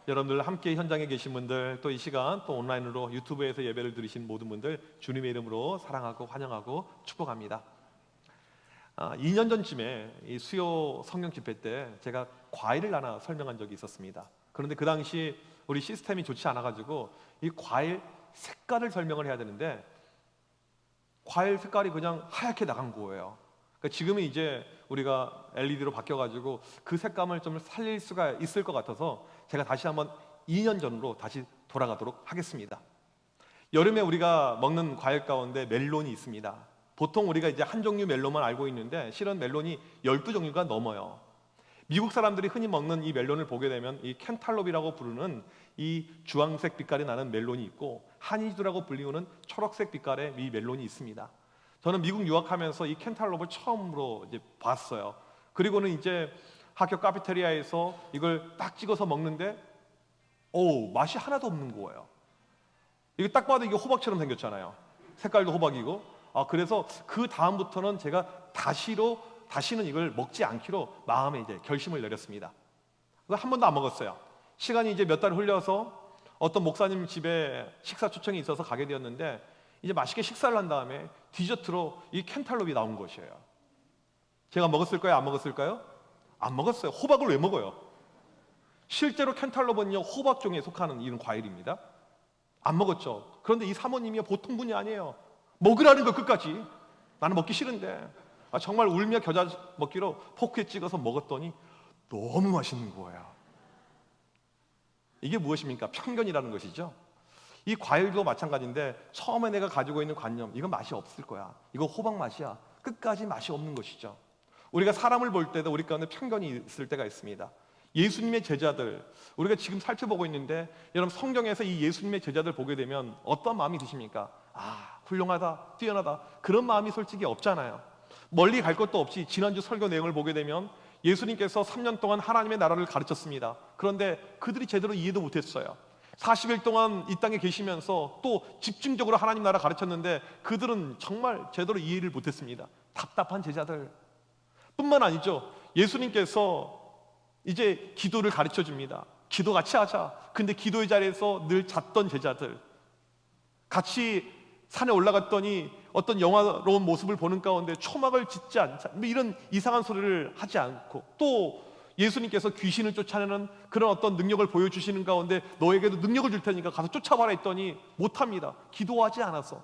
여러분들 함께 현장에 계신 분들, 또 이 시간 또 온라인으로 유튜브에서 예배를 들으신 모든 분들 주님의 이름으로 사랑하고 환영하고 축복합니다. 2년 전쯤에 이 수요 성령 집회 때 제가 과일을 하나 설명한 적이 있었습니다. 그런데 그 당시 우리 시스템이 좋지 않아가지고 이 과일 색깔을 설명을 해야 되는데 과일 색깔이 그냥 하얗게 나간 거예요. 그러니까 지금은 이제 우리가 LED로 바뀌어가지고 그 색감을 좀 살릴 수가 있을 것 같아서 제가 다시 한번 2년 전으로 다시 돌아가도록 하겠습니다. 여름에 우리가 먹는 과일 가운데 멜론이 있습니다. 보통 우리가 이제 한 종류 멜론만 알고 있는데 실은 멜론이 12종류가 넘어요. 미국 사람들이 흔히 먹는 이 멜론을 보게 되면 이 캔탈롭이라고 부르는 이 주황색 빛깔이 나는 멜론이 있고 하니주라고 불리우는 초록색 빛깔의 이 멜론이 있습니다. 저는 미국 유학하면서 이 캔탈롭을 처음으로 이제 봤어요. 그리고는 이제 학교 카페테리아에서 이걸 딱 찍어서 먹는데 맛이 하나도 없는 거예요. 이게 딱 봐도 이게 호박처럼 생겼잖아요. 색깔도 호박이고. 그래서 그 다음부터는 제가 다시는 이걸 먹지 않기로 마음에 이제 결심을 내렸습니다. 한 번도 안 먹었어요. 시간이 이제 몇 달 흘려서 어떤 목사님 집에 식사 초청이 있어서 가게 되었는데 이제 맛있게 식사를 한 다음에 디저트로 이 캔탈롭이 나온 것이에요. 제가 먹었을까요? 안 먹었을까요? 안 먹었어요. 호박을 왜 먹어요? 실제로 캔탈롭은요 호박종에 속하는 이런 과일입니다. 안 먹었죠. 그런데 이 사모님이 보통 분이 아니에요. 먹으라는 거 끝까지. 나는 먹기 싫은데 정말 울며 겨자 먹기로 포크에 찍어서 먹었더니 너무 맛있는 거예요. 이게 무엇입니까? 편견이라는 것이죠. 이 과일도 마찬가지인데 처음에 내가 가지고 있는 관념, 이건 맛이 없을 거야, 이거 호박 맛이야, 끝까지 맛이 없는 것이죠. 우리가 사람을 볼 때도 우리 가운데 편견이 있을 때가 있습니다. 예수님의 제자들, 우리가 지금 살펴보고 있는데 여러분 성경에서 이 예수님의 제자들 보게 되면 어떤 마음이 드십니까? 훌륭하다, 뛰어나다, 그런 마음이 솔직히 없잖아요. 멀리 갈 것도 없이 지난주 설교 내용을 보게 되면 예수님께서 3년 동안 하나님의 나라를 가르쳤습니다. 그런데 그들이 제대로 이해도 못했어요. 40일 동안 이 땅에 계시면서 또 집중적으로 하나님 나라 가르쳤는데 그들은 정말 제대로 이해를 못했습니다. 답답한 제자들 뿐만 아니죠. 예수님께서 이제 기도를 가르쳐 줍니다. 기도 같이 하자. 근데 기도의 자리에서 늘 잤던 제자들, 같이 산에 올라갔더니 어떤 영화로운 모습을 보는 가운데 초막을 짓지 않자, 이런 이상한 소리를 하지 않고, 또 예수님께서 귀신을 쫓아내는 그런 어떤 능력을 보여주시는 가운데 너에게도 능력을 줄 테니까 가서 쫓아봐라 했더니 못합니다. 기도하지 않아서.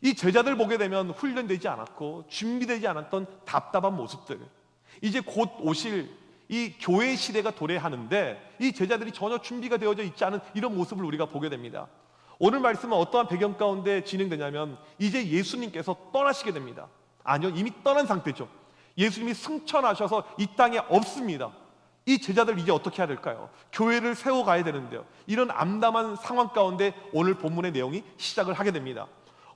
이 제자들 보게 되면 훈련되지 않았고 준비되지 않았던 답답한 모습들, 이제 곧 오실 이 교회 시대가 도래하는데 이 제자들이 전혀 준비가 되어져 있지 않은 이런 모습을 우리가 보게 됩니다. 오늘 말씀은 어떠한 배경 가운데 진행되냐면 이제 예수님께서 떠나시게 됩니다. 아니요, 이미 떠난 상태죠. 예수님이 승천하셔서 이 땅에 없습니다. 이 제자들 이제 어떻게 해야 될까요? 교회를 세워가야 되는데요, 이런 암담한 상황 가운데 오늘 본문의 내용이 시작을 하게 됩니다.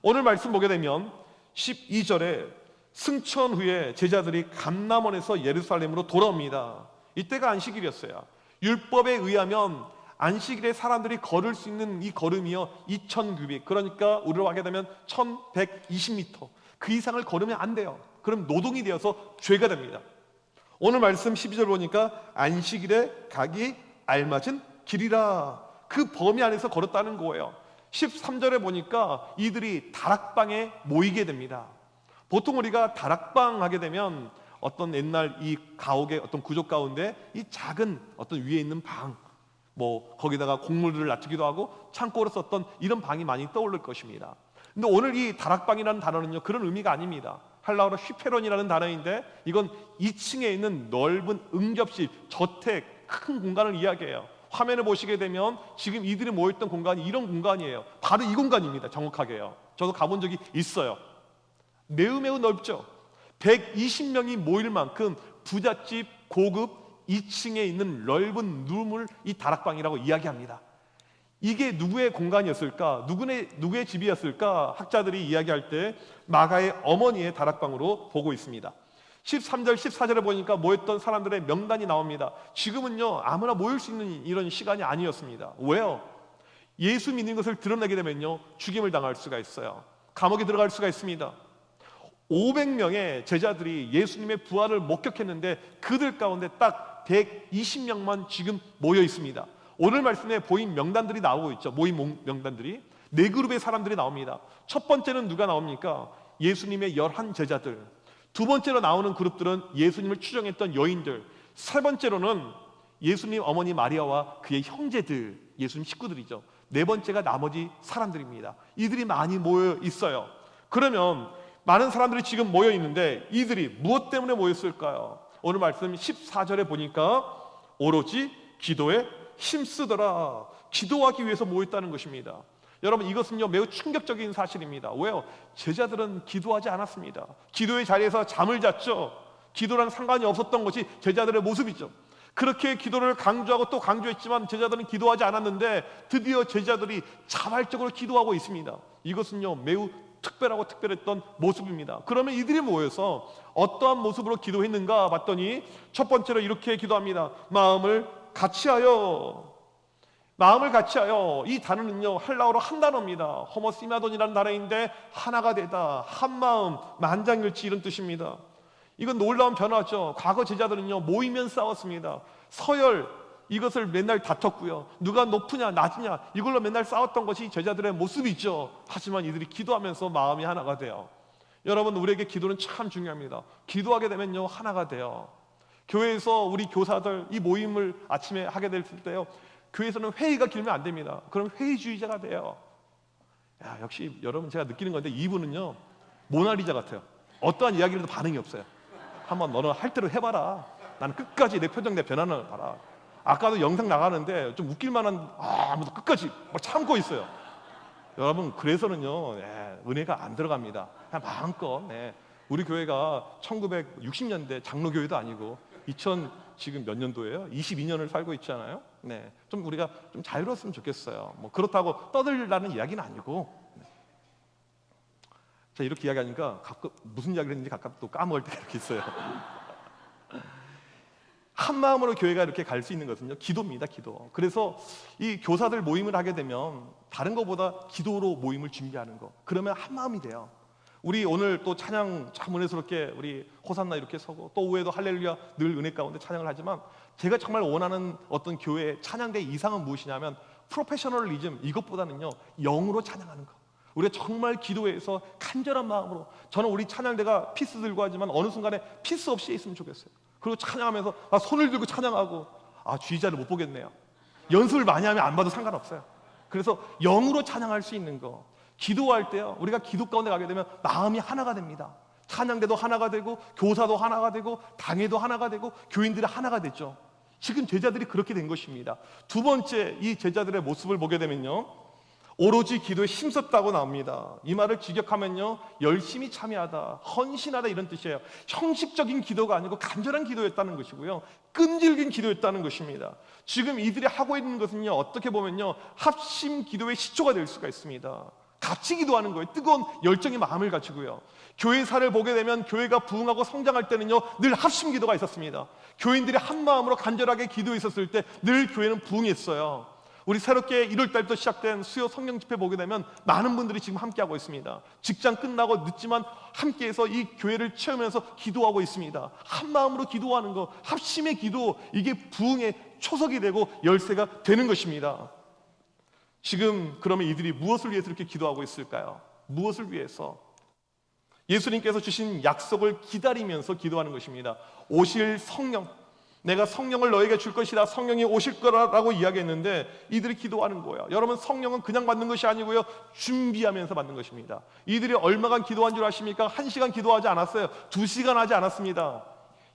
오늘 말씀 보게 되면 12절에 승천 후에 제자들이 감람원에서 예루살렘으로 돌아옵니다. 이때가 안식일이었어요. 율법에 의하면 안식일에 사람들이 걸을 수 있는 이 걸음이요 2,900, 그러니까 우리로 하게 되면 1,120m, 그 이상을 걸으면 안 돼요. 그럼 노동이 되어서 죄가 됩니다. 오늘 말씀 12절 보니까 안식일에 가기 알맞은 길이라, 그 범위 안에서 걸었다는 거예요. 13절에 보니까 이들이 다락방에 모이게 됩니다. 보통 우리가 다락방 하게 되면 어떤 옛날 이 가옥의 어떤 구조 가운데 이 작은 어떤 위에 있는 방, 거기다가 곡물들을 놔두기도 하고 창고로 썼던 이런 방이 많이 떠오를 것입니다. 근데 오늘 이 다락방이라는 단어는요 그런 의미가 아닙니다. 헬라어로 휘페론이라는 단어인데 이건 2층에 있는 넓은 응접실, 저택, 큰 공간을 이야기해요. 화면을 보시게 되면 지금 이들이 모였던 공간이 이런 공간이에요. 바로 이 공간입니다. 정확하게요. 저도 가본 적이 있어요. 매우 넓죠. 120명이 모일 만큼 부잣집, 고급 2층에 있는 넓은 룸을 이 다락방이라고 이야기합니다. 이게 누구의 공간이었을까? 누구의 집이었을까? 학자들이 이야기할 때 마가의 어머니의 다락방으로 보고 있습니다. 13절, 14절에 보니까 모였던 사람들의 명단이 나옵니다. 지금은요 아무나 모일 수 있는 이런 시간이 아니었습니다. 왜요? 예수 믿는 것을 드러내게 되면요 죽임을 당할 수가 있어요. 감옥에 들어갈 수가 있습니다. 500명의 제자들이 예수님의 부활을 목격했는데 그들 가운데 딱 120명만 지금 모여 있습니다. 오늘 말씀에 보인 명단들이 나오고 있죠. 모임 명단들이 네 그룹의 사람들이 나옵니다. 첫 번째는 누가 나옵니까? 예수님의 11 제자들. 두 번째로 나오는 그룹들은 예수님을 추종했던 여인들. 세 번째로는 예수님 어머니 마리아와 그의 형제들, 예수님 식구들이죠. 네 번째가 나머지 사람들입니다. 이들이 많이 모여 있어요. 그러면 많은 사람들이 지금 모여 있는데 이들이 무엇 때문에 모였을까요? 오늘 말씀 14절에 보니까 오로지 기도에 힘쓰더라. 기도하기 위해서 모였다는 것입니다. 여러분, 이것은요 매우 충격적인 사실입니다. 왜요? 제자들은 기도하지 않았습니다. 기도의 자리에서 잠을 잤죠. 기도랑 상관이 없었던 것이 제자들의 모습이죠. 그렇게 기도를 강조하고 또 강조했지만 제자들은 기도하지 않았는데 드디어 제자들이 자발적으로 기도하고 있습니다. 이것은요 매우 특별했던 모습입니다. 그러면 이들이 모여서 어떠한 모습으로 기도했는가 봤더니 첫 번째로 이렇게 기도합니다. 마음을 같이하여. 이 단어는요 헬라어로 한 단어입니다. 호모시마돈이라는 단어인데 하나가 되다, 한 마음, 만장일치 이런 뜻입니다. 이건 놀라운 변화죠. 과거 제자들은요 모이면 싸웠습니다. 서열 이것을 맨날 다퉜고요. 누가 높으냐 낮으냐 이걸로 맨날 싸웠던 것이 제자들의 모습이죠. 하지만 이들이 기도하면서 마음이 하나가 돼요. 여러분, 우리에게 기도는 참 중요합니다. 기도하게 되면요 하나가 돼요. 교회에서 우리 교사들 이 모임을 아침에 하게 될 때요, 교회에서는 회의가 길면 안 됩니다. 그럼 회의주의자가 돼요. 역시 여러분, 제가 느끼는 건데 이분은요 모나리자 같아요. 어떠한 이야기를 해도 반응이 없어요. 한번 너는 할 대로 해봐라. 나는 끝까지 내 표정, 내 변화를 봐라. 아까도 영상 나가는데 좀 웃길 만한 아무도 끝까지 막 참고 있어요. 여러분, 그래서는요 은혜가 안 들어갑니다. 그냥 마음껏. 우리 교회가 1960년대 장로교회도 아니고 지금 몇 년도예요? 22년을 살고 있잖아요. 좀 우리가 좀 자유로웠으면 좋겠어요. 뭐 그렇다고 떠들라는 이야기는 아니고. 자, 이렇게 이야기하니까 가끔 무슨 이야기를 했는지 가끔 또 까먹을 때가 이렇게 있어요. 한 마음으로 교회가 이렇게 갈 수 있는 것은요 기도입니다. 기도. 그래서 이 교사들 모임을 하게 되면 다른 것보다 기도로 모임을 준비하는 거, 그러면 한 마음이 돼요. 우리 오늘 또 찬양 참 은혜스럽게 우리 호산나 이렇게 서고 또 오후에도 할렐루야 늘 은혜 가운데 찬양을 하지만 제가 정말 원하는 어떤 교회의 찬양대 이상은 무엇이냐면 프로페셔널리즘, 이것보다는요 영으로 찬양하는 거. 우리가 정말 기도해서 간절한 마음으로, 저는 우리 찬양대가 피스 들고 하지만 어느 순간에 피스 없이 있으면 좋겠어요. 그리고 찬양하면서 손을 들고 찬양하고 주의자를 못 보겠네요. 연습을 많이 하면 안 봐도 상관없어요. 그래서 영으로 찬양할 수 있는 거. 기도할 때요 우리가 기도 가운데 가게 되면 마음이 하나가 됩니다. 찬양대도 하나가 되고 교사도 하나가 되고 당회도 하나가 되고 교인들이 하나가 됐죠. 지금 제자들이 그렇게 된 것입니다. 두 번째, 이 제자들의 모습을 보게 되면요 오로지 기도에 힘썼다고 나옵니다. 이 말을 직역하면요 열심히 참여하다, 헌신하다 이런 뜻이에요. 형식적인 기도가 아니고 간절한 기도였다는 것이고요, 끈질긴 기도였다는 것입니다. 지금 이들이 하고 있는 것은요 어떻게 보면요 합심 기도의 시초가 될 수가 있습니다. 같이 기도하는 거예요. 뜨거운 열정의 마음을 가지고요. 교회사를 보게 되면 교회가 부흥하고 성장할 때는요 늘 합심 기도가 있었습니다. 교인들이 한 마음으로 간절하게 기도했었을 때 늘 교회는 부흥했어요. 우리 새롭게 1월 달부터 시작된 수요 성령 집회 보게 되면 많은 분들이 지금 함께하고 있습니다. 직장 끝나고 늦지만 함께해서 이 교회를 채우면서 기도하고 있습니다. 한 마음으로 기도하는 거, 합심의 기도, 이게 부흥의 초석이 되고 열쇠가 되는 것입니다. 지금 그러면 이들이 무엇을 위해서 이렇게 기도하고 있을까요? 무엇을 위해서? 예수님께서 주신 약속을 기다리면서 기도하는 것입니다. 오실 성령, 내가 성령을 너에게 줄 것이다, 성령이 오실 거라고 이야기했는데 이들이 기도하는 거예요. 여러분, 성령은 그냥 받는 것이 아니고요 준비하면서 받는 것입니다. 이들이 얼마간 기도한 줄 아십니까? 1시간 기도하지 않았어요. 2시간 하지 않았습니다.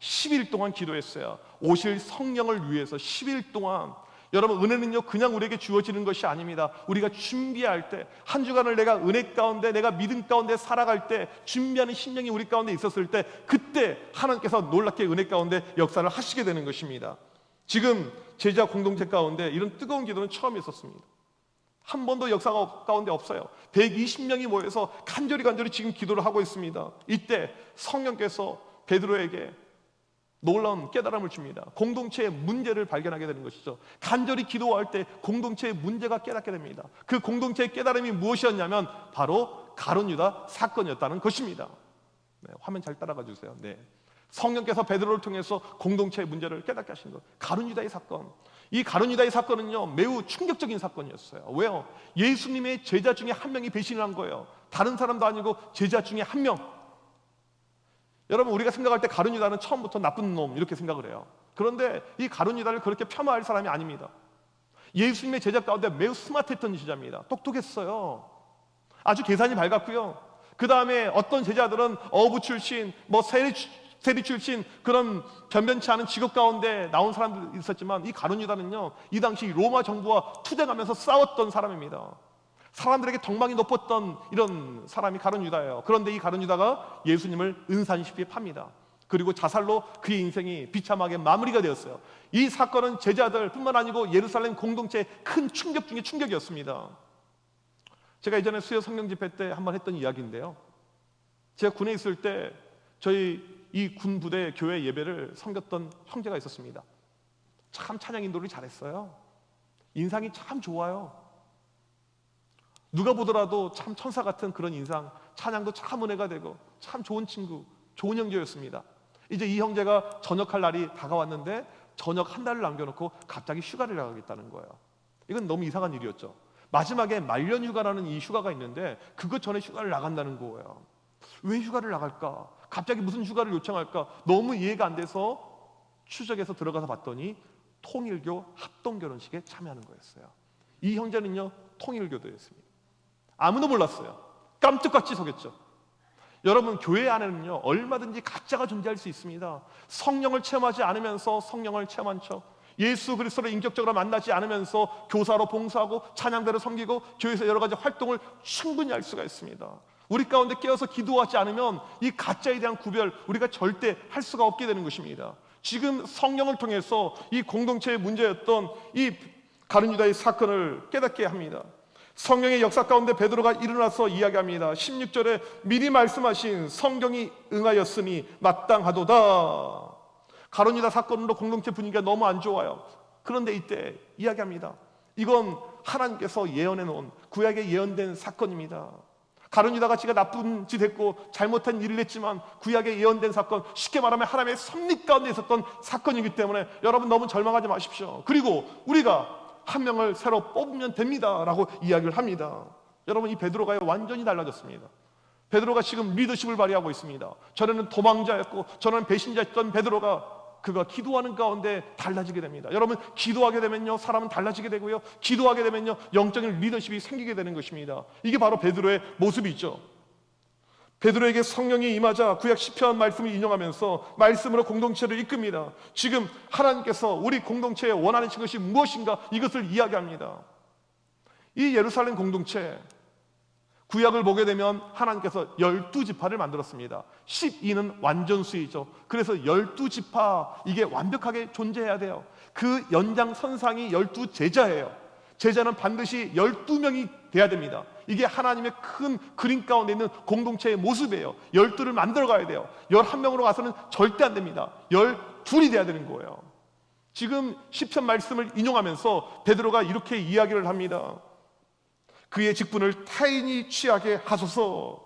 10일 동안 기도했어요. 오실 성령을 위해서 10일 동안. 여러분, 은혜는요 그냥 우리에게 주어지는 것이 아닙니다. 우리가 준비할 때, 한 주간을 내가 은혜 가운데, 내가 믿음 가운데 살아갈 때, 준비하는 심령이 우리 가운데 있었을 때, 그때 하나님께서 놀랍게 은혜 가운데 역사를 하시게 되는 것입니다. 지금 제자 공동체 가운데 이런 뜨거운 기도는 처음 있었습니다. 한 번도 역사 가운데 없어요. 120명이 모여서 간절히 지금 기도를 하고 있습니다. 이때 성령께서 베드로에게 놀라운 깨달음을 줍니다. 공동체의 문제를 발견하게 되는 것이죠. 간절히 기도할 때 공동체의 문제가 깨닫게 됩니다. 그 공동체의 깨달음이 무엇이었냐면 바로 가룟 유다 사건이었다는 것입니다. 화면 잘 따라가 주세요. 성령께서 베드로를 통해서 공동체의 문제를 깨닫게 하신 것. 가룟 유다의 사건. 이 가룟 유다의 사건은요, 매우 충격적인 사건이었어요. 왜요? 예수님의 제자 중에 한 명이 배신을 한 거예요. 다른 사람도 아니고 제자 중에 한 명. 여러분, 우리가 생각할 때 가룟 유다는 처음부터 나쁜 놈 이렇게 생각을 해요. 그런데 이 가룟 유다를 그렇게 폄하할 사람이 아닙니다. 예수님의 제자 가운데 매우 스마트했던 제자입니다. 똑똑했어요. 아주 계산이 밝았고요. 그 다음에 어떤 제자들은 어부 출신, 세리 출신, 그런 변변치 않은 직업 가운데 나온 사람들이 있었지만, 이 가룟 유다는요, 이 당시 로마 정부와 투쟁하면서 싸웠던 사람입니다. 사람들에게 덕망이 높았던 이런 사람이 가룟 유다예요. 그런데 이 가룟 유다가 예수님을 은산시비에 팝니다. 그리고 자살로 그의 인생이 비참하게 마무리가 되었어요. 이 사건은 제자들 뿐만 아니고 예루살렘 공동체의 큰 충격 중에 충격이었습니다. 제가 예전에 수요 성령 집회 때 한번 했던 이야기인데요, 제가 군에 있을 때 저희 이 군 부대 교회 예배를 섬겼던 형제가 있었습니다. 참 찬양 인도를 잘했어요. 인상이 참 좋아요. 누가 보더라도 참 천사 같은 그런 인상, 찬양도 참 은혜가 되고 참 좋은 친구, 좋은 형제였습니다. 이제 이 형제가 전역할 날이 다가왔는데 전역 한 달을 남겨놓고 갑자기 휴가를 나가겠다는 거예요. 이건 너무 이상한 일이었죠. 마지막에 말년 휴가라는 이 휴가가 있는데 그것 전에 휴가를 나간다는 거예요. 왜 휴가를 나갈까? 갑자기 무슨 휴가를 요청할까? 너무 이해가 안 돼서 추적해서 들어가서 봤더니 통일교 합동결혼식에 참여하는 거였어요. 이 형제는요, 통일교도였습니다. 아무도 몰랐어요. 깜짝같이 속였죠. 여러분, 교회 안에는요, 얼마든지 가짜가 존재할 수 있습니다. 성령을 체험하지 않으면서 성령을 체험한 척, 예수 그리스도를 인격적으로 만나지 않으면서 교사로 봉사하고 찬양대로 섬기고 교회에서 여러 가지 활동을 충분히 할 수가 있습니다. 우리 가운데 깨어서 기도하지 않으면 이 가짜에 대한 구별 우리가 절대 할 수가 없게 되는 것입니다. 지금 성령을 통해서 이 공동체의 문제였던 이 가룟 유다의 사건을 깨닫게 합니다. 성령의 역사 가운데 베드로가 일어나서 이야기합니다. 16절에 미리 말씀하신 성경이 응하였으니 마땅하도다. 가룟 유다 사건으로 공동체 분위기가 너무 안 좋아요. 그런데 이때 이야기합니다. 이건 하나님께서 예언해 놓은, 구약에 예언된 사건입니다. 가룟 유다가 지가 나쁜 짓 했고 잘못한 일을 했지만 구약에 예언된 사건, 쉽게 말하면 하나님의 섭리 가운데 있었던 사건이기 때문에 여러분 너무 절망하지 마십시오. 그리고 우리가 한 명을 새로 뽑으면 됩니다 라고 이야기를 합니다. 여러분, 이 베드로가 완전히 달라졌습니다. 베드로가 지금 리더십을 발휘하고 있습니다. 전에는 도망자였고 전에는 배신자였던 베드로가 그가 기도하는 가운데 달라지게 됩니다. 여러분, 기도하게 되면요, 사람은 달라지게 되고요, 기도하게 되면요, 영적인 리더십이 생기게 되는 것입니다. 이게 바로 베드로의 모습이죠. 베드로에게 성령이 임하자 구약 시편 말씀을 인용하면서 말씀으로 공동체를 이끕니다. 지금 하나님께서 우리 공동체에 원하는 것이 무엇인가, 이것을 이야기합니다. 이 예루살렘 공동체, 구약을 보게 되면 하나님께서 12지파를 만들었습니다. 12는 완전수이죠. 그래서 12지파, 이게 완벽하게 존재해야 돼요. 그 연장선상이 12제자예요. 제자는 반드시 12명이 돼야 됩니다. 이게 하나님의 큰 그림 가운데 있는 공동체의 모습이에요. 12를 만들어 가야 돼요. 11명으로 가서는 절대 안 됩니다. 12이 돼야 되는 거예요. 지금 시편 말씀을 인용하면서 베드로가 이렇게 이야기를 합니다. 그의 직분을 타인이 취하게 하소서.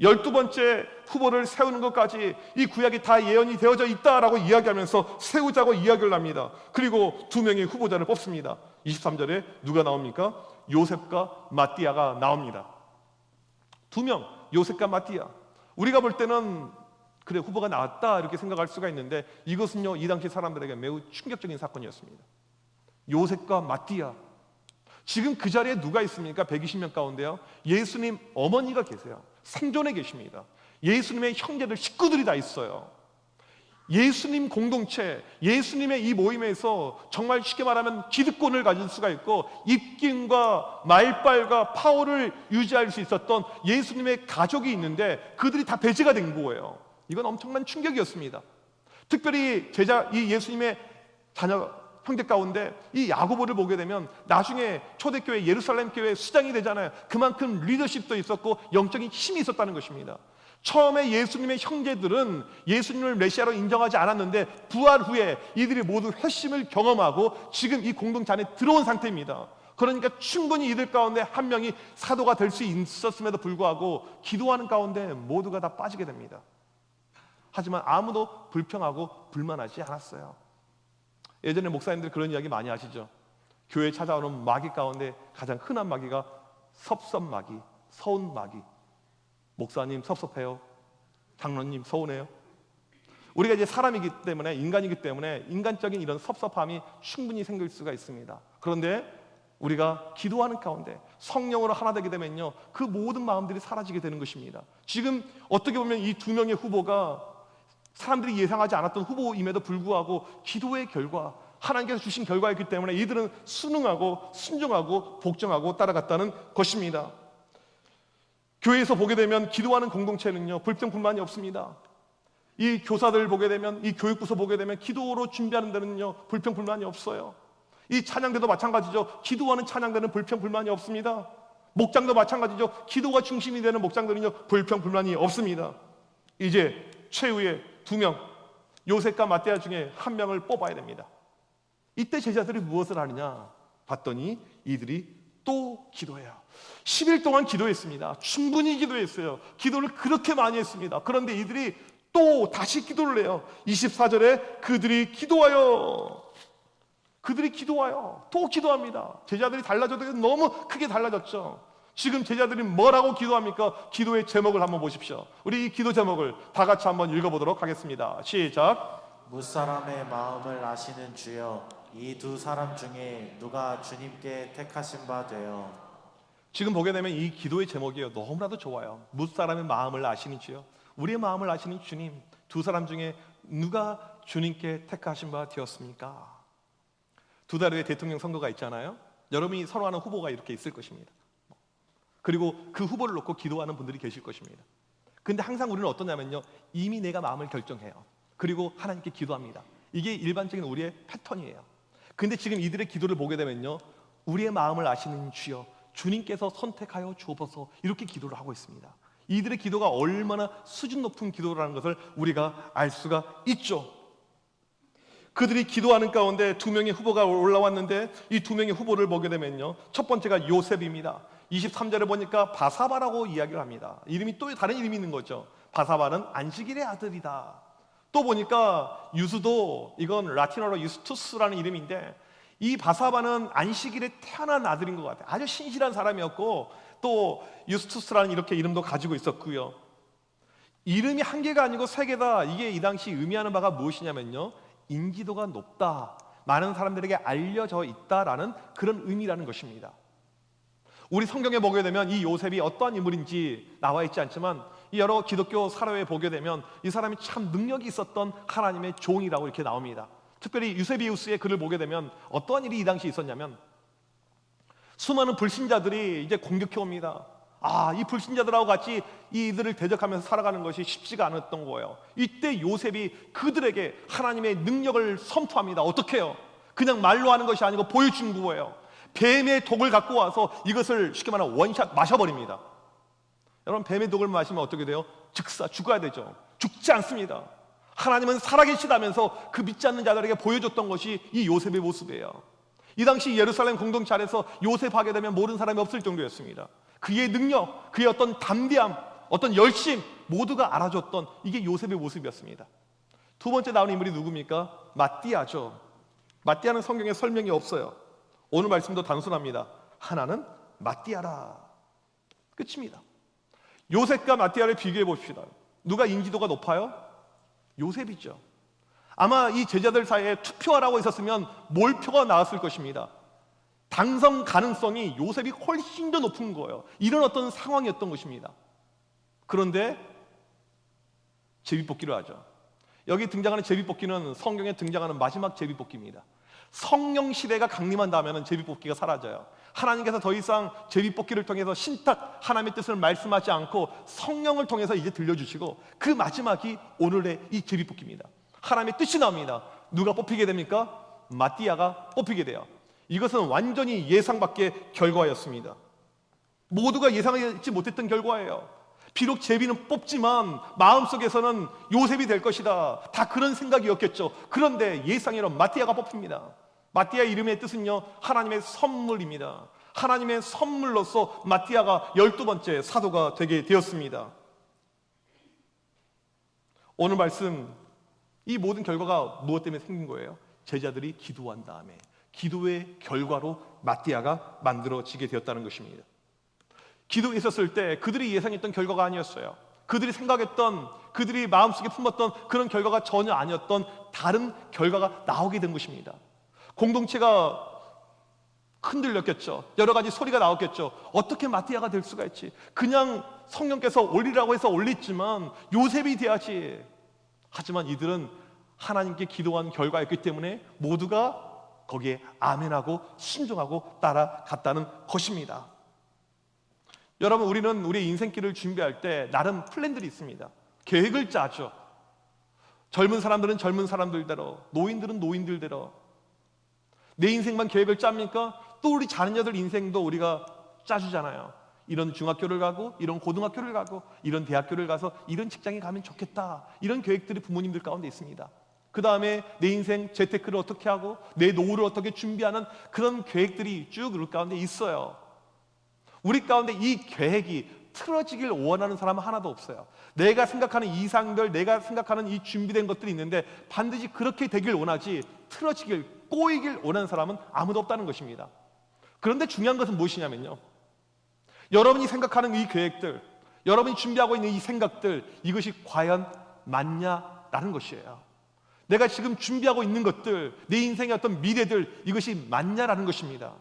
12번째 후보를 세우는 것까지 이 구약이 다 예언이 되어져 있다라고 이야기하면서 세우자고 이야기를 합니다. 그리고 2명의 후보자를 뽑습니다. 23절에 누가 나옵니까? 요셉과 마띠아가 나옵니다. 2명, 요셉과 마띠아. 우리가 볼 때는 그래, 후보가 나왔다 이렇게 생각할 수가 있는데 이것은요, 이 당시 사람들에게 매우 충격적인 사건이었습니다. 요셉과 마띠아. 지금 그 자리에 누가 있습니까? 120명 가운데요, 예수님 어머니가 계세요. 생존해 계십니다. 예수님의 형제들, 식구들이 다 있어요. 예수님 공동체, 예수님의 이 모임에서 정말 쉽게 말하면 기득권을 가질 수가 있고 입김과 말빨과 파워를 유지할 수 있었던 예수님의 가족이 있는데 그들이 다 배제가 된 거예요. 이건 엄청난 충격이었습니다. 특별히 이 예수님의 자녀 형제 가운데 이 야고보를 보게 되면 나중에 초대교회 예루살렘 교회 수장이 되잖아요. 그만큼 리더십도 있었고 영적인 힘이 있었다는 것입니다. 처음에 예수님의 형제들은 예수님을 메시아로 인정하지 않았는데 부활 후에 이들이 모두 회심을 경험하고 지금 이 공동체 안에 들어온 상태입니다. 그러니까 충분히 이들 가운데 한 명이 사도가 될 수 있었음에도 불구하고 기도하는 가운데 모두가 다 빠지게 됩니다. 하지만 아무도 불평하고 불만하지 않았어요. 예전에 목사님들 그런 이야기 많이 하시죠. 교회에 찾아오는 마귀 가운데 가장 흔한 마귀가 섭섭마귀, 서운마귀. 목사님 섭섭해요? 장로님 서운해요? 우리가 이제 사람이기 때문에, 인간이기 때문에 인간적인 이런 섭섭함이 충분히 생길 수가 있습니다. 그런데 우리가 기도하는 가운데 성령으로 하나 되게 되면요, 그 모든 마음들이 사라지게 되는 것입니다. 지금 어떻게 보면 이 두 명의 후보가 사람들이 예상하지 않았던 후보임에도 불구하고 기도의 결과, 하나님께서 주신 결과였기 때문에 이들은 순응하고 순종하고 복종하고 따라갔다는 것입니다. 교회에서 보게 되면 기도하는 공동체는요, 불평불만이 없습니다. 이 교사들 보게 되면, 이 교육부서 보게 되면 기도로 준비하는 데는요, 불평불만이 없어요. 이 찬양대도 마찬가지죠. 기도하는 찬양대는 불평불만이 없습니다. 목장도 마찬가지죠. 기도가 중심이 되는 목장들은요, 불평불만이 없습니다. 이제 최후의 두 명, 요셉과 마띠아 중에 한 명을 뽑아야 됩니다. 이때 제자들이 무엇을 하느냐 봤더니 이들이 또 기도해요. 10일 동안 기도했습니다. 충분히 기도했어요. 기도를 그렇게 많이 했습니다. 그런데 이들이 또 다시 기도를 해요. 24절에 그들이 기도하여, 또 기도합니다. 제자들이 달라져도 너무 크게 달라졌죠. 지금 제자들이 뭐라고 기도합니까? 기도의 제목을 한번 보십시오. 우리 이 기도 제목을 다 같이 한번 읽어보도록 하겠습니다. 시작. 무사람의 마음을 아시는 주여, 이 두 사람 중에 누가 주님께 택하신 바 되어. 지금 보게 되면 이 기도의 제목이 너무나도 좋아요. 무사람의 마음을 아시는 주여, 우리의 마음을 아시는 주님, 두 사람 중에 누가 주님께 택하신 바 되었습니까? 두 달 후에 대통령 선거가 있잖아요. 여러분이 선호하는 후보가 이렇게 있을 것입니다. 그리고 그 후보를 놓고 기도하는 분들이 계실 것입니다. 근데 항상 우리는 어떠냐면요, 이미 내가 마음을 결정해요. 그리고 하나님께 기도합니다. 이게 일반적인 우리의 패턴이에요. 근데 지금 이들의 기도를 보게 되면요, 우리의 마음을 아시는 주여, 주님께서 선택하여 주옵소서, 이렇게 기도를 하고 있습니다. 이들의 기도가 얼마나 수준 높은 기도라는 것을 우리가 알 수가 있죠. 그들이 기도하는 가운데 두 명의 후보가 올라왔는데, 이 두 명의 후보를 보게 되면요, 첫 번째가 요셉입니다. 23절에 보니까 바사바라고 이야기를 합니다. 이름이 또 다른 이름이 있는 거죠. 바사바는 안식일의 아들이다. 또 보니까 유스도, 이건 라틴어로 유스투스라는 이름인데, 이 바사바는 안식일에 태어난 아들인 것 같아요. 아주 신실한 사람이었고, 또 유스투스라는 이렇게 이름도 가지고 있었고요. 이름이 한 개가 아니고 세 개다. 이게 이 당시 의미하는 바가 무엇이냐면요, 인지도가 높다, 많은 사람들에게 알려져 있다라는 그런 의미라는 것입니다. 우리 성경에 보게 되면 이 요셉이 어떠한 인물인지 나와 있지 않지만, 이 여러 기독교 사료에 보게 되면 이 사람이 참 능력이 있었던 하나님의 종이라고 이렇게 나옵니다. 특별히 유세비우스의 글을 보게 되면 어떠한 일이 이 당시 있었냐면, 수많은 불신자들이 이제 공격해 옵니다. 이 불신자들하고 같이 이들을 대적하면서 살아가는 것이 쉽지가 않았던 거예요. 이때 요셉이 그들에게 하나님의 능력을 선포합니다. 어떻게 해요? 그냥 말로 하는 것이 아니고 보여준 거예요. 뱀의 독을 갖고 와서 이것을 쉽게 말하면 원샷 마셔버립니다. 여러분, 뱀의 독을 마시면 어떻게 돼요? 즉사 죽어야 되죠. 죽지 않습니다. 하나님은 살아계시다면서 그 믿지 않는 자들에게 보여줬던 것이 이 요셉의 모습이에요. 이 당시 예루살렘 공동체 안에서 요셉 하게 되면 모르는 사람이 없을 정도였습니다. 그의 능력, 그의 어떤 담대함, 어떤 열심, 모두가 알아줬던 이게 요셉의 모습이었습니다. 두 번째 나오는 인물이 누굽니까? 마띠아죠. 마띠아는 성경에 설명이 없어요. 오늘 말씀도 단순합니다. 하나는 마띠아라. 끝입니다. 요셉과 마띠아를 비교해 봅시다. 누가 인지도가 높아요? 요셉이죠. 아마 이 제자들 사이에 투표하라고 있었으면 몰표가 나왔을 것입니다. 당선 가능성이 요셉이 훨씬 더 높은 거예요. 이런 어떤 상황이었던 것입니다. 그런데 제비뽑기를 하죠. 여기 등장하는 제비뽑기는 성경에 등장하는 마지막 제비뽑기입니다. 성령 시대가 강림한다면 제비뽑기가 사라져요. 하나님께서 더 이상 제비뽑기를 통해서 신탁 하나님의 뜻을 말씀하지 않고 성령을 통해서 이제 들려주시고, 그 마지막이 오늘의 이 제비뽑기입니다. 하나님의 뜻이 나옵니다. 누가 뽑히게 됩니까? 마띠아가 뽑히게 돼요. 이것은 완전히 예상 밖의 결과였습니다. 모두가 예상하지 못했던 결과예요. 비록 제비는 뽑지만 마음속에서는 요셉이 될 것이다, 다 그런 생각이었겠죠. 그런데 예상외로 마띠아가 뽑힙니다. 마띠아 이름의 뜻은요, 하나님의 선물입니다. 하나님의 선물로서 마띠아가 12번째 사도가 되게 되었습니다. 오늘 말씀, 이 모든 결과가 무엇 때문에 생긴 거예요? 제자들이 기도한 다음에 기도의 결과로 마띠아가 만들어지게 되었다는 것입니다. 기도에 있었을 때 그들이 예상했던 결과가 아니었어요. 그들이 생각했던, 그들이 마음속에 품었던 그런 결과가 전혀 아니었던 다른 결과가 나오게 된 것입니다. 공동체가 흔들렸겠죠. 여러 가지 소리가 나왔겠죠. 어떻게 마띠아가 될 수가 있지? 그냥 성령께서 올리라고 해서 올렸지만 요셉이 돼야지. 하지만 이들은 하나님께 기도한 결과였기 때문에 모두가 거기에 아멘하고 순종하고 따라갔다는 것입니다. 여러분, 우리는 우리의 인생길을 준비할 때 나름 플랜들이 있습니다. 계획을 짜죠. 젊은 사람들은 젊은 사람들대로, 노인들은 노인들대로. 내 인생만 계획을 짭니까? 또 우리 자녀들 인생도 우리가 짜주잖아요. 이런 중학교를 가고, 이런 고등학교를 가고, 이런 대학교를 가서 이런 직장에 가면 좋겠다. 이런 계획들이 부모님들 가운데 있습니다. 그 다음에 내 인생 재테크를 어떻게 하고 내 노후를 어떻게 준비하는 그런 계획들이 쭉 우리 가운데 있어요. 우리 가운데 이 계획이 틀어지길 원하는 사람은 하나도 없어요. 내가 생각하는 이상들, 내가 생각하는 이 준비된 것들이 있는데 반드시 그렇게 되길 원하지 틀어지길, 꼬이길 원하는 사람은 아무도 없다는 것입니다. 그런데 중요한 것은 무엇이냐면요, 여러분이 생각하는 이 계획들, 여러분이 준비하고 있는 이 생각들, 이것이 과연 맞냐라는 것이에요. 내가 지금 준비하고 있는 것들, 내 인생의 어떤 미래들, 이것이 맞냐라는 것입니다.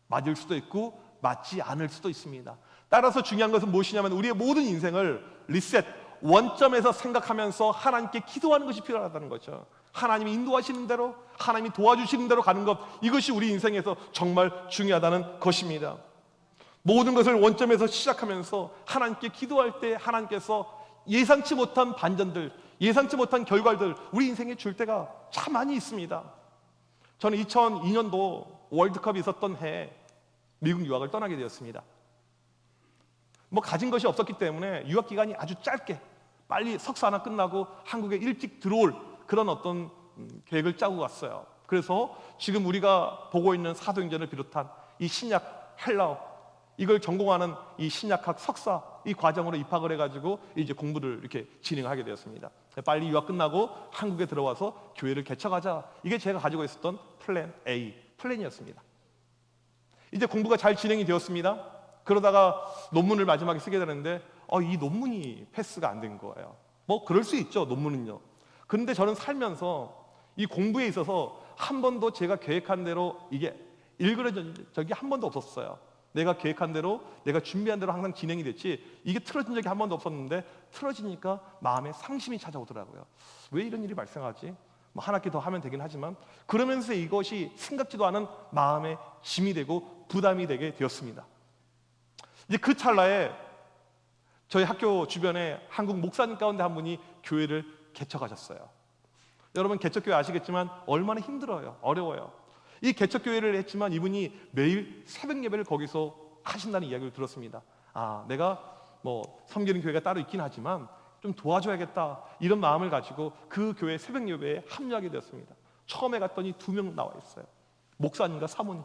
맞을 수도 있고 맞지 않을 수도 있습니다. 따라서 중요한 것은 무엇이냐면 우리의 모든 인생을 리셋, 원점에서 생각하면서 하나님께 기도하는 것이 필요하다는 거죠. 하나님이 인도하시는 대로, 하나님이 도와주시는 대로 가는 것, 이것이 우리 인생에서 정말 중요하다는 것입니다. 모든 것을 원점에서 시작하면서 하나님께 기도할 때 하나님께서 예상치 못한 반전들, 예상치 못한 결과들 우리 인생에 줄 때가 참 많이 있습니다. 저는 2002년도 월드컵이 있었던 해에 미국 유학을 떠나게 되었습니다. 가진 것이 없었기 때문에 유학 기간이 아주 짧게 빨리 석사 하나 끝나고 한국에 일찍 들어올 그런 어떤 계획을 짜고 갔어요. 그래서 지금 우리가 보고 있는 사도행전을 비롯한 이 신약 헬라어, 이걸 전공하는 이 신약학 석사 이 과정으로 입학을 해가지고 이제 공부를 이렇게 진행하게 되었습니다. 빨리 유학 끝나고 한국에 들어와서 교회를 개척하자, 이게 제가 가지고 있었던 플랜 A, 플랜이었습니다. 이제 공부가 잘 진행이 되었습니다. 그러다가 논문을 마지막에 쓰게 되는데 이 논문이 패스가 안 된 거예요. 그럴 수 있죠, 논문은요. 그런데 저는 살면서 이 공부에 있어서 한 번도 제가 계획한 대로 이게 일그러진 적이 한 번도 없었어요. 내가 계획한 대로, 내가 준비한 대로 항상 진행이 됐지 이게 틀어진 적이 한 번도 없었는데 틀어지니까 마음에 상심이 찾아오더라고요. 왜 이런 일이 발생하지? 한 학기 더 하면 되긴 하지만 그러면서 이것이 생각지도 않은 마음의 짐이 되고 부담이 되게 되었습니다. 이제 그 찰나에 저희 학교 주변에 한국 목사님 가운데 한 분이 교회를 개척하셨어요. 여러분, 개척교회 아시겠지만 얼마나 힘들어요, 어려워요. 이 개척교회를 했지만 이분이 매일 새벽 예배를 거기서 하신다는 이야기를 들었습니다. 내가 섬기는 교회가 따로 있긴 하지만 좀 도와줘야겠다, 이런 마음을 가지고 그 교회 새벽 예배에 합류하게 되었습니다. 처음에 갔더니 2명 나와 있어요. 목사님과 사모님.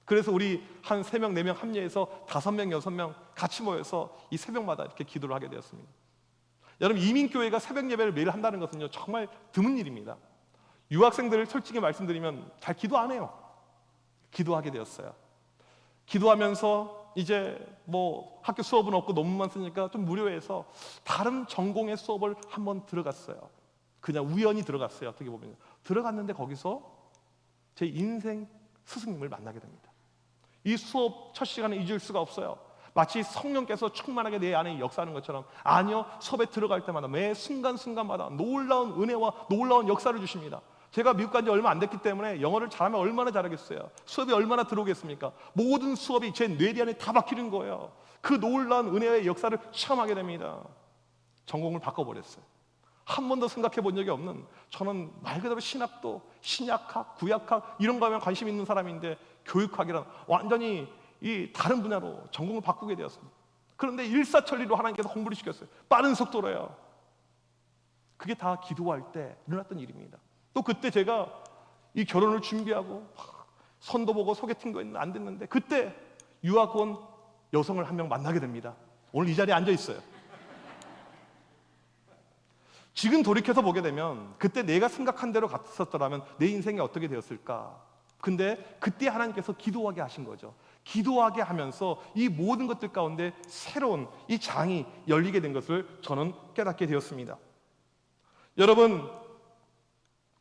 그래서 우리 한 3명, 4명 합류해서 5명, 6명 같이 모여서 이 새벽마다 이렇게 기도를 하게 되었습니다. 여러분, 이민교회가 새벽 예배를 매일 한다는 것은요 정말 드문 일입니다. 유학생들을 솔직히 말씀드리면 잘 기도 안 해요. 기도하게 되었어요. 기도하면서 이제 학교 수업은 없고 논문만 쓰니까 좀 무료해서 다른 전공의 수업을 한번 들어갔어요. 그냥 우연히 들어갔어요. 어떻게 보면 들어갔는데 거기서 제 인생 스승님을 만나게 됩니다. 이 수업 첫 시간에 잊을 수가 없어요. 마치 성령께서 충만하게 내 안에 역사하는 것처럼, 아니요, 수업에 들어갈 때마다 매 순간순간마다 놀라운 은혜와 놀라운 역사를 주십니다. 제가 미국 간 지 얼마 안 됐기 때문에 영어를 잘하면 얼마나 잘하겠어요. 수업이 얼마나 들어오겠습니까? 모든 수업이 제 뇌리 안에 다 박히는 거예요. 그 놀라운 은혜의 역사를 체험하게 됩니다. 전공을 바꿔버렸어요. 한 번도 생각해 본 적이 없는, 저는 말 그대로 신학도, 신약학, 구약학 이런 거 하면 관심 있는 사람인데 교육학이란 완전히 이 다른 분야로 전공을 바꾸게 되었습니다. 그런데 일사천리로 하나님께서 공부를 시켰어요. 빠른 속도로요. 그게 다 기도할 때 일어났던 일입니다. 또 그때 제가 이 결혼을 준비하고 선도 보고 소개팅도 했는데 안 됐는데 그때 유학 온 여성을 한 명 만나게 됩니다. 오늘 이 자리에 앉아 있어요. 지금 돌이켜서 보게 되면 그때 내가 생각한 대로 갔었더라면 내 인생이 어떻게 되었을까? 근데 그때 하나님께서 기도하게 하신 거죠. 기도하게 하면서 이 모든 것들 가운데 새로운 이 장이 열리게 된 것을 저는 깨닫게 되었습니다. 여러분,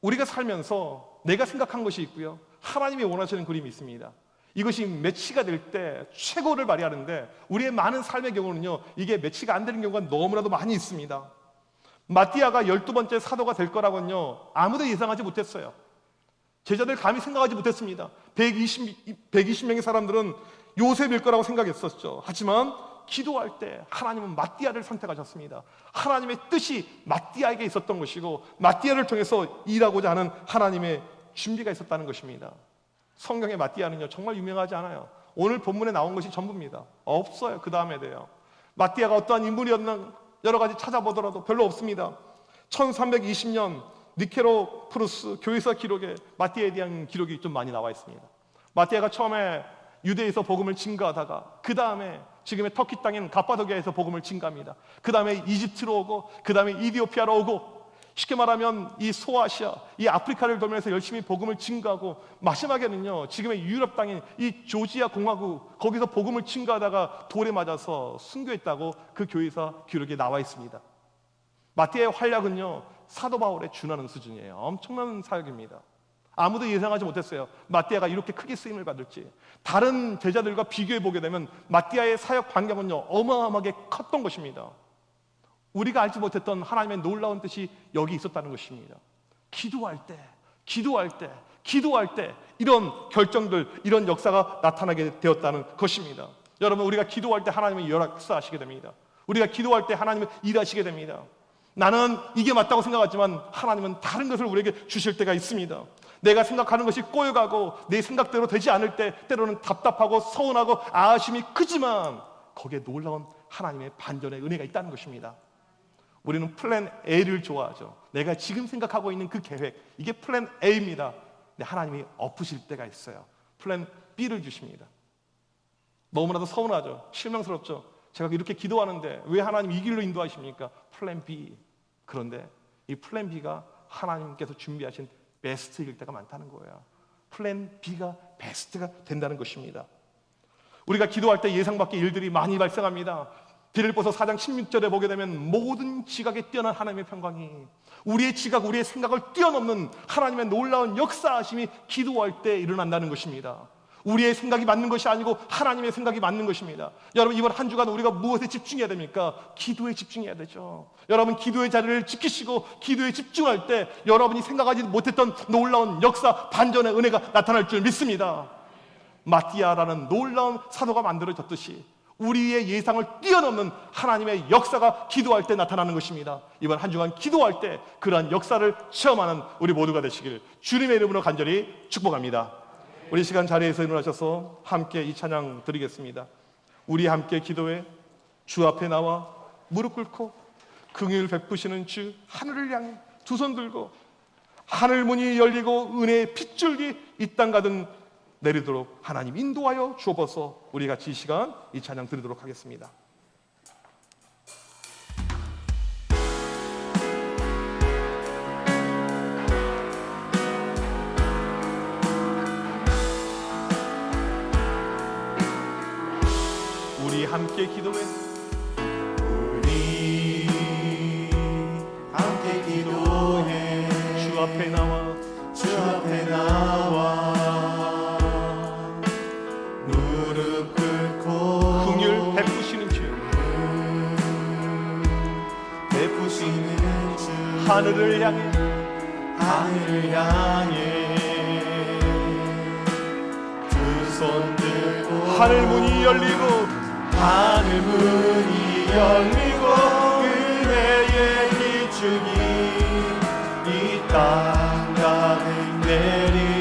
우리가 살면서 내가 생각한 것이 있고요, 하나님이 원하시는 그림이 있습니다. 이것이 매치가 될 때 최고를 발휘하는데 우리의 많은 삶의 경우는요, 이게 매치가 안 되는 경우가 너무나도 많이 있습니다. 마띠아가 12번째 사도가 될 거라고는요, 아무도 예상하지 못했어요. 제자들 감히 생각하지 못했습니다. 120명의 사람들은 요셉일 거라고 생각했었죠. 하지만 기도할 때 하나님은 마띠아를 선택하셨습니다. 하나님의 뜻이 마띠아에게 있었던 것이고 마띠아를 통해서 일하고자 하는 하나님의 준비가 있었다는 것입니다. 성경의 마띠아는요, 정말 유명하지 않아요. 오늘 본문에 나온 것이 전부입니다. 없어요. 그 다음에 돼요. 마띠아가 어떠한 인물이었나 여러 가지 찾아보더라도 별로 없습니다. 1320년 니케로푸루스 교회사 기록에 마띠아에 대한 기록이 좀 많이 나와 있습니다. 마띠아가 처음에 유대에서 복음을 증거하다가 그 다음에 지금의 터키 땅인 갑바도기아에서 복음을 증거합니다. 그 다음에 이집트로 오고 그 다음에 이디오피아로 오고, 쉽게 말하면 이 소아시아, 이 아프리카를 돌면서 열심히 복음을 증거하고 마지막에는요, 지금의 유럽 땅인 이 조지아 공화국, 거기서 복음을 증거하다가 돌에 맞아서 순교했다고 그 교회사 기록에 나와 있습니다. 마띠아의 활약은요, 사도 바울에 준하는 수준이에요. 엄청난 사역입니다. 아무도 예상하지 못했어요. 마띠아가 이렇게 크게 쓰임을 받을지. 다른 제자들과 비교해 보게 되면 마띠아의 사역 반경은요, 어마어마하게 컸던 것입니다. 우리가 알지 못했던 하나님의 놀라운 뜻이 여기 있었다는 것입니다. 기도할 때 이런 결정들, 이런 역사가 나타나게 되었다는 것입니다. 여러분, 우리가 기도할 때 하나님은 역사하시게 됩니다. 우리가 기도할 때 하나님은 일하시게 됩니다. 나는 이게 맞다고 생각하지만 하나님은 다른 것을 우리에게 주실 때가 있습니다. 내가 생각하는 것이 꼬여가고 내 생각대로 되지 않을 때 때로는 답답하고 서운하고 아쉬움이 크지만 거기에 놀라운 하나님의 반전의 은혜가 있다는 것입니다. 우리는 플랜 A를 좋아하죠. 내가 지금 생각하고 있는 그 계획, 이게 플랜 A입니다. 근데 하나님이 엎으실 때가 있어요. 플랜 B를 주십니다. 너무나도 서운하죠. 실망스럽죠. 제가 이렇게 기도하는데 왜 하나님 이 길로 인도하십니까? 플랜 B. 그런데 이 플랜 B가 하나님께서 준비하신 베스트일 때가 많다는 거예요. 플랜 B가 베스트가 된다는 것입니다. 우리가 기도할 때 예상 밖의 일들이 많이 발생합니다. 빌립보서 4장 16절에 보게 되면 모든 지각에 뛰어난 하나님의 평강이, 우리의 지각, 우리의 생각을 뛰어넘는 하나님의 놀라운 역사하심이 기도할 때 일어난다는 것입니다. 우리의 생각이 맞는 것이 아니고 하나님의 생각이 맞는 것입니다. 여러분, 이번 한 주간 우리가 무엇에 집중해야 됩니까? 기도에 집중해야 되죠. 여러분, 기도의 자리를 지키시고 기도에 집중할 때 여러분이 생각하지 못했던 놀라운 역사, 반전의 은혜가 나타날 줄 믿습니다. 마띠아라는 놀라운 사도가 만들어졌듯이 우리의 예상을 뛰어넘는 하나님의 역사가 기도할 때 나타나는 것입니다. 이번 한 주간 기도할 때 그러한 역사를 체험하는 우리 모두가 되시길 주님의 이름으로 간절히 축복합니다. 우리 시간 자리에서 일어나셔서 함께 이 찬양 드리겠습니다. 우리 함께 기도해 주 앞에 나와 무릎 꿇고 긍휼 베푸시는 주 하늘을 향해 두 손 들고 하늘 문이 열리고 은혜의 핏줄기 이 땅 가득 내리도록 하나님 인도하여 주옵소서. 우리 같이 이 시간 이 찬양 드리도록 하겠습니다. 우리 함께 기도해 우리 함께 기도해 주 앞에 나와 주 앞에 나와 무릎 꿇고 긍휼 베푸시는 주 베푸시는 주 하늘을 향해 두 손 들고 하늘 문이 열리고 하늘 문이 열리고 은혜의 비추기 이 땅 가득 내리도록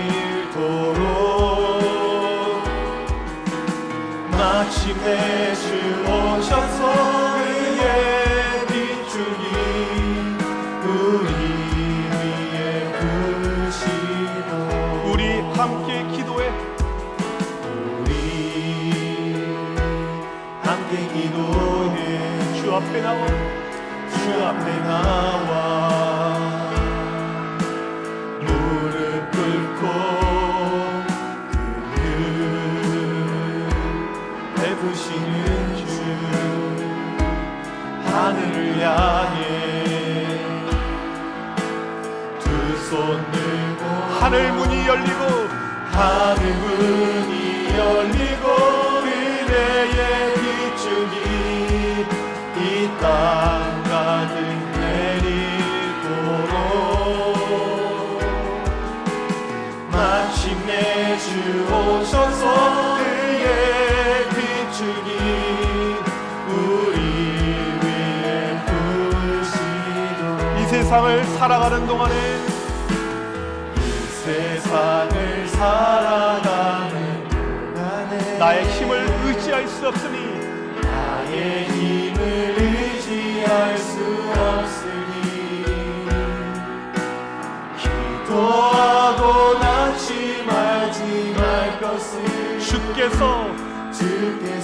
마침내 주 오셔서 은혜의 비추기 우리 위에 부시고 우리 함께 기도해 함께 기도해 주 앞에 나와 주 주 앞에 나와 무릎 꿇고 그를 베푸시는 주 하늘을 향해 두 손 들고 하늘 문이 열리고 하늘 문이 열리고 은혜의 비추기 이 땅 가득 내리도록 마침내 주 오셔서 그의 비추기 우리 위에 부으시도록 이 세상을 살아가는 동안에 세상을 살아가는 동안에 나의 힘을 의지할 수 없으니 나의 힘을 의지할 수 없으니 기도하고 낙심하지 말 것을 주께서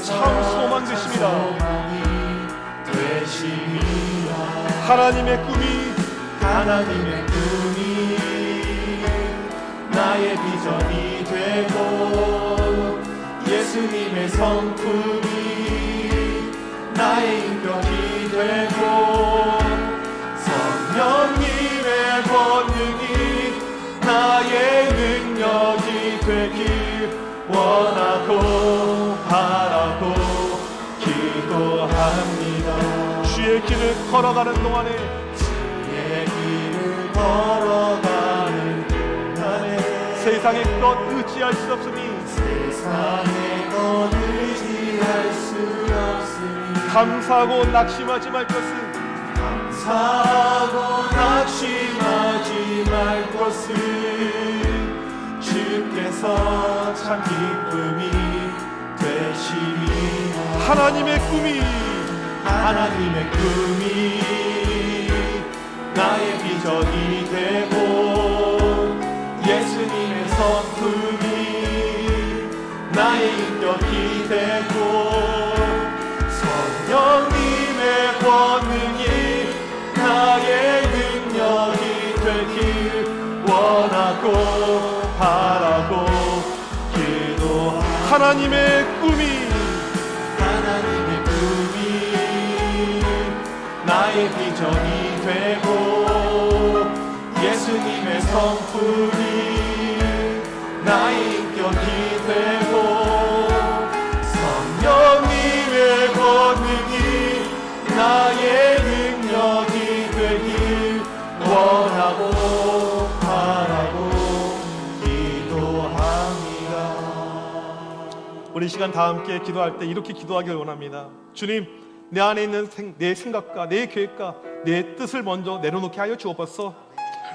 참 소망 되십니다. 하나님의 꿈이 나의 비전이 되고 예수님의 성품이 나의 인격이 되고 성령님의 권능이 나의 능력이 되길 원하고 바라고 기도합니다. 주의 길을 걸어가는 동안에 세상의 것 의지할 수 없으니 감사하고 낙심하지 말 것은 주께서 참 기쁨이 되시리. 하나님의 꿈이 나의 비전이 되고 예수님의 성품이 나의 인격이 되고 성령님의 권능이 나의 능력이 되길 원하고 바라고 기도합니다. 하나님의 꿈이 나의 비전이 되고 예수님의 성품이 나의 인격이 되고 성령님의 권능이 나의 능력이 되길 원하고 바라고 기도합니다. 우리 시간 다 함께 기도할 때 이렇게 기도하길 원합니다. 주님, 내 안에 있는 내 생각과 내 계획과 내 뜻을 먼저 내려놓게 하여 주옵소서.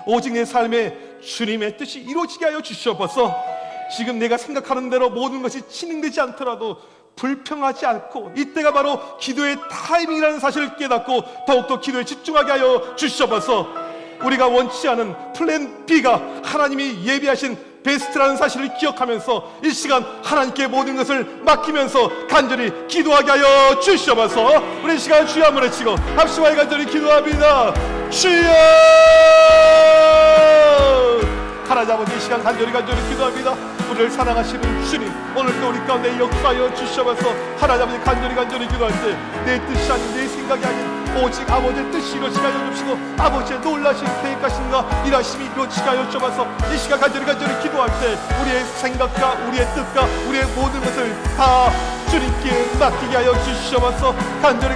오직 내 삶에 주님의 뜻이 이루어지게 하여 주시옵소서. 지금 내가 생각하는 대로 모든 것이 진행되지 않더라도 불평하지 않고 이때가 바로 기도의 타이밍이라는 사실을 깨닫고 더욱더 기도에 집중하게 하여 주시옵소서. 우리가 원치 않은 플랜 B가 하나님이 예비하신 베스트라는 사실을 기억하면서 이 시간 하나님께 모든 것을 맡기면서 간절히 기도하게 하여 주시옵소서. 우리 시간 주여 한번 외치고 합심하여 간절히 기도합니다. 주여! 하나님 아버지, 이 시간 간절히 기도합니다. 우리를 사랑하시는 주님, 오늘도 우리 가운데 역사하여 주시옵소서. 하나님 아버지, 간절히 기도할 때 내 뜻이 아닌 내 생각이 아닌 오직 아버지의 뜻이 이루어지게 하여 주시고 아버지의 놀라신 계획하심과 일하심이 이루어지게 하여 주옵소서. 이 시간 간절히 기도할 때 우리의 생각과 우리의 뜻과 우리의 모든 것을 다 주님께 맡기게 하여 주시옵소서. 간절히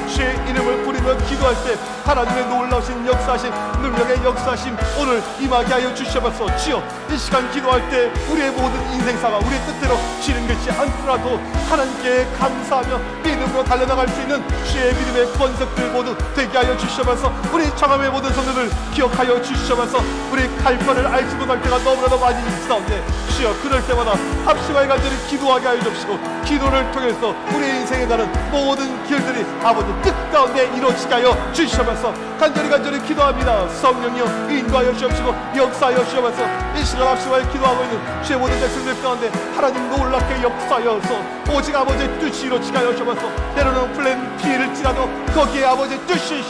주의 이름을 부르며 기도할 때 하나님의 놀라우신 역사하심, 능력의 역사하심 오늘 임하게 하여 주시옵소서. 주여, 이 시간 기도할 때 우리의 모든 인생사가 우리의 뜻대로 진행되지 않더라도 하나님께 감사하며 믿음으로 달려나갈 수 있는 주의 믿음의 권석들 모두 되게 하여 주시옵소서. 우리 청함의 모든 성도들 기억하여 주시옵소서. 우리 갈 바를 알지 못할 때가 너무나도 많이 있사온데 주여, 그럴 때마다 합심하여 간절히 기도하게 하여 주시고 기도를 통해서 우리의 인생에 가는 모든 길들이 아버지 뜻 가운데 이루어지게 하여 주시옵소서. 간절히 기도합니다. 성령이여 인도하여 주옵시고 역사하여 주옵소서. 이 시간 합심하여 기도하고 있는 주의 모든 백성들 가운데 하나님 놀랍게 역사하여서 오직 아버지의 뜻이 이루어지게 하여 주옵소서. 때로는 플랜 B를 지나도 거기에 아버지의 뜻이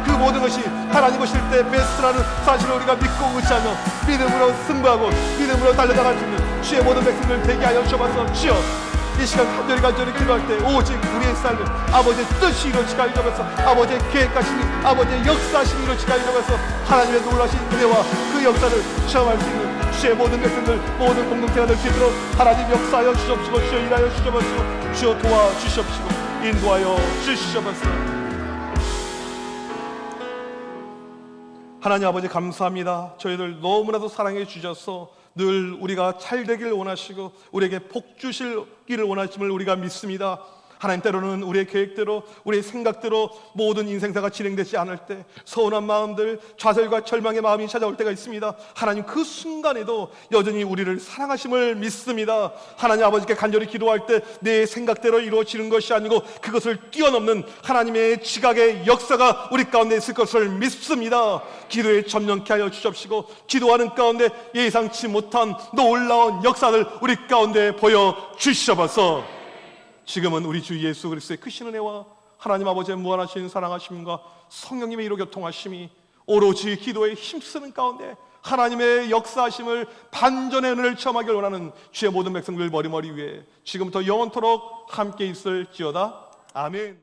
그 모든 것이 하나님 오실 때 베스트라는 사실을 우리가 믿고 의지하며 믿음으로 승부하고 믿음으로 달려나갈 수 있는 주의 모든 백성들 되게 하여 주옵소서. 주여, 이 시간 간절히 기도할 때 오직 우리의 삶은 아버지의 뜻이 이루어지게 하여 주옵소서. 아버지의 계획하심이, 아버지의 역사하심이 이루어지게 하여 주옵소서. 하나님의 놀라신 은혜와 그 역사를 체험할 수 있는 주의 모든 백성들, 모든 공동체가 될 수 있도록 하나님 역사하여 주옵시고, 주여 일하여 주옵시고, 주여 도와주시옵시고, 인도하여 주시옵소서. 하나님 아버지 감사합니다. 저희들 너무나도 사랑해 주셔서 늘 우리가 잘 되길 원하시고 우리에게 복 주시기를 원하심을 우리가 믿습니다. 하나님, 때로는 우리의 계획대로, 우리의 생각대로 모든 인생사가 진행되지 않을 때 서운한 마음들, 좌절과 절망의 마음이 찾아올 때가 있습니다. 하나님, 그 순간에도 여전히 우리를 사랑하심을 믿습니다. 하나님 아버지께 간절히 기도할 때 내 생각대로 이루어지는 것이 아니고 그것을 뛰어넘는 하나님의 지각의 역사가 우리 가운데 있을 것을 믿습니다. 기도에 전념케 하여 주십시고, 기도하는 가운데 예상치 못한 놀라운 역사를 우리 가운데 보여주시옵소서. 지금은 우리 주 예수 그리스도의 크신 은혜와 하나님 아버지의 무한하신 사랑하심과 성령님의 이로 교통하심이 오로지 기도에 힘쓰는 가운데 하나님의 역사하심을 반전의 은혜를 체험하길 원하는 주의 모든 백성들 머리머리 위에 지금부터 영원토록 함께 있을지어다. 아멘.